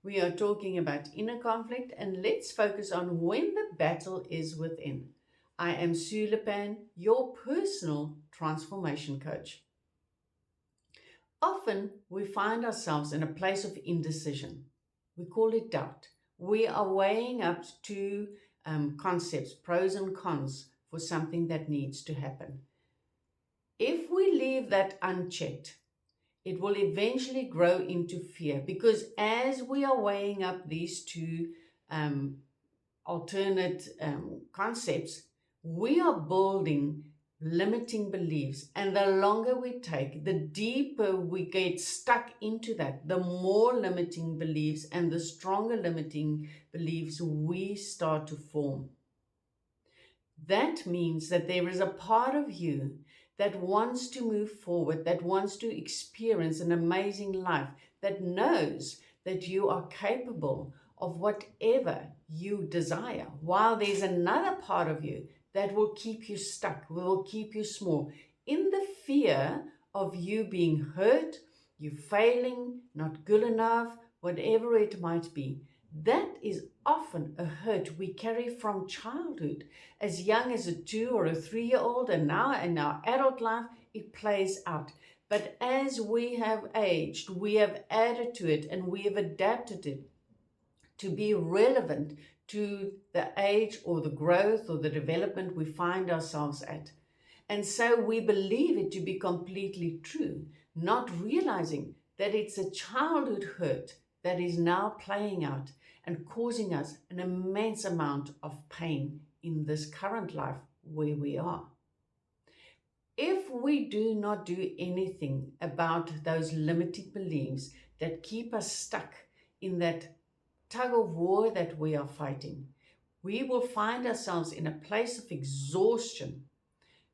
We are talking about inner conflict, and let's focus on when the battle is within. I am Sue Leppan, your personal transformation coach. Often we find ourselves in a place of indecision. We call it doubt. We are weighing up two concepts, pros and cons, for something that needs to happen. If we leave that unchecked, it will eventually grow into fear, because as we are weighing up these two um, alternate concepts, we are building limiting beliefs. And the longer we take, the deeper we get stuck into that, the more limiting beliefs and the stronger limiting beliefs we start to form. That means that there is a part of you that wants to move forward, that wants to experience an amazing life, that knows that you are capable of whatever you desire, while there's another part of you that will keep you stuck, will keep you small, in the fear of you being hurt, you failing, not good enough, whatever it might be. That is often a hurt we carry from childhood, as young as a 2 or a 3-year-old, and now in our adult life, it plays out. But as we have aged, we have added to it and we have adapted it to be relevant to the age or the growth or the development we find ourselves at. And so we believe it to be completely true, not realizing that it's a childhood hurt that is now playing out and causing us an immense amount of pain in this current life where we are. If we do not do anything about those limiting beliefs that keep us stuck in that tug-of-war that we are fighting, we will find ourselves in a place of exhaustion,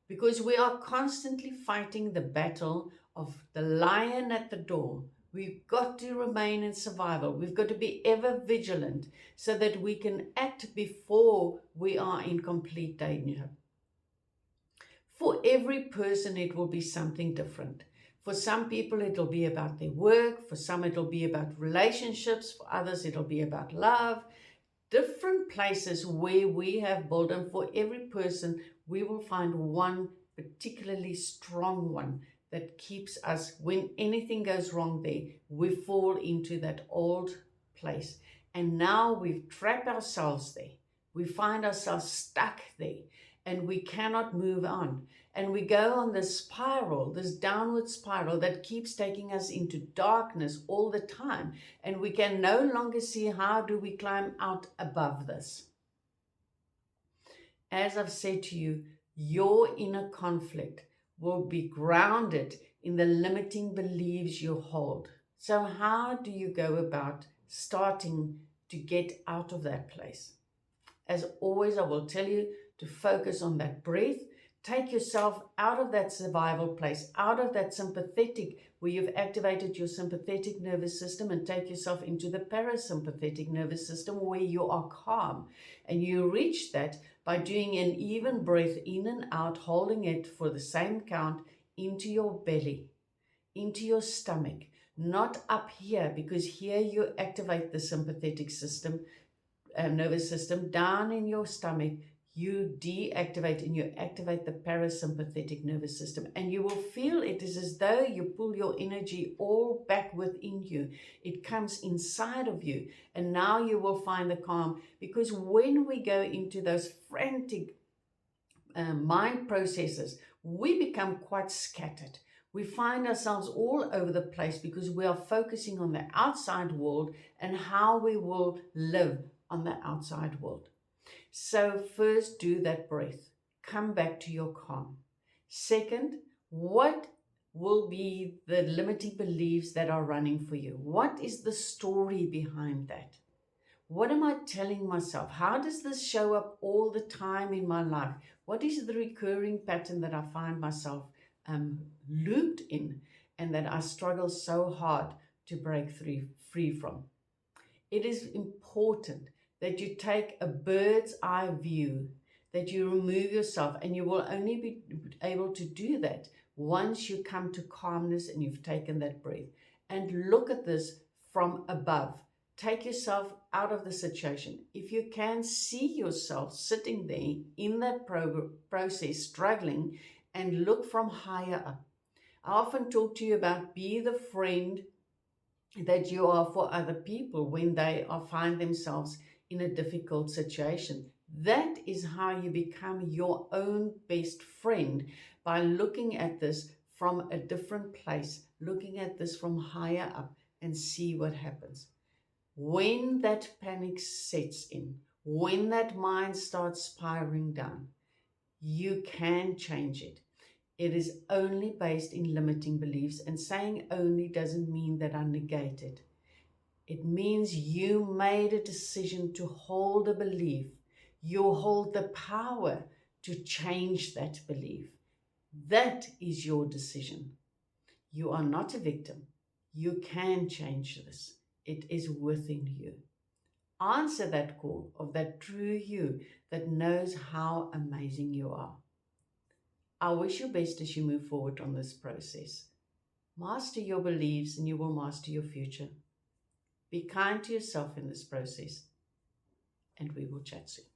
because we are constantly fighting the battle of the lion at the door. We've got to remain in survival. We've got to be ever vigilant so that we can act before we are in complete danger. For every person, it will be something different. For some people, it'll be about their work. For some, it'll be about relationships. For others, it'll be about love. Different places where we have built, and for every person, we will find one particularly strong one that keeps us, when anything goes wrong there, we fall into that old place. And now we've trapped ourselves there. We find ourselves stuck there and we cannot move on. And we go on this spiral, this downward spiral that keeps taking us into darkness all the time. And we can no longer see how do we climb out above this. As I've said to you, your inner conflict will be grounded in the limiting beliefs you hold. So how do you go about starting to get out of that place? As always, I will tell you to focus on that breath. Take yourself out of that survival place, out of that sympathetic, where you've activated your sympathetic nervous system, and take yourself into the parasympathetic nervous system where you are calm. And you reach that by doing an even breath in and out, holding it for the same count into your belly, into your stomach, not up here, because here you activate the sympathetic system, nervous system. Down in your stomach, you deactivate and you activate the parasympathetic nervous system, and you will feel it is as though you pull your energy all back within you. It comes inside of you, and now you will find the calm, because when we go into those frantic mind processes, we become quite scattered. We find ourselves all over the place because we are focusing on the outside world and how we will live on the outside world. So first, do that breath. Come back to your calm. Second, what will be the limiting beliefs that are running for you? What is the story behind that? What am I telling myself? How does this show up all the time in my life? What is the recurring pattern that I find myself looped in and that I struggle so hard to break free from? It is important that you take a bird's eye view, that you remove yourself, and you will only be able to do that once you come to calmness and you've taken that breath. And look at this from above. Take yourself out of the situation. If you can see yourself sitting there in that process, struggling, and look from higher up. I often talk to you about be the friend that you are for other people when they find themselves in a difficult situation. That is how you become your own best friend, by looking at this from a different place, looking at this from higher up, and see what happens. When that panic sets in, when that mind starts spiraling down, you can change it. It is only based in limiting beliefs, and saying only doesn't mean that I negate it. It means you made a decision to hold a belief. You hold the power to change that belief. That is your decision. You are not a victim. You can change this. It is within you. Answer that call of that true you that knows how amazing you are. I wish you best as you move forward on this process. Master your beliefs and you will master your future. Be kind to yourself in this process, and we will chat soon.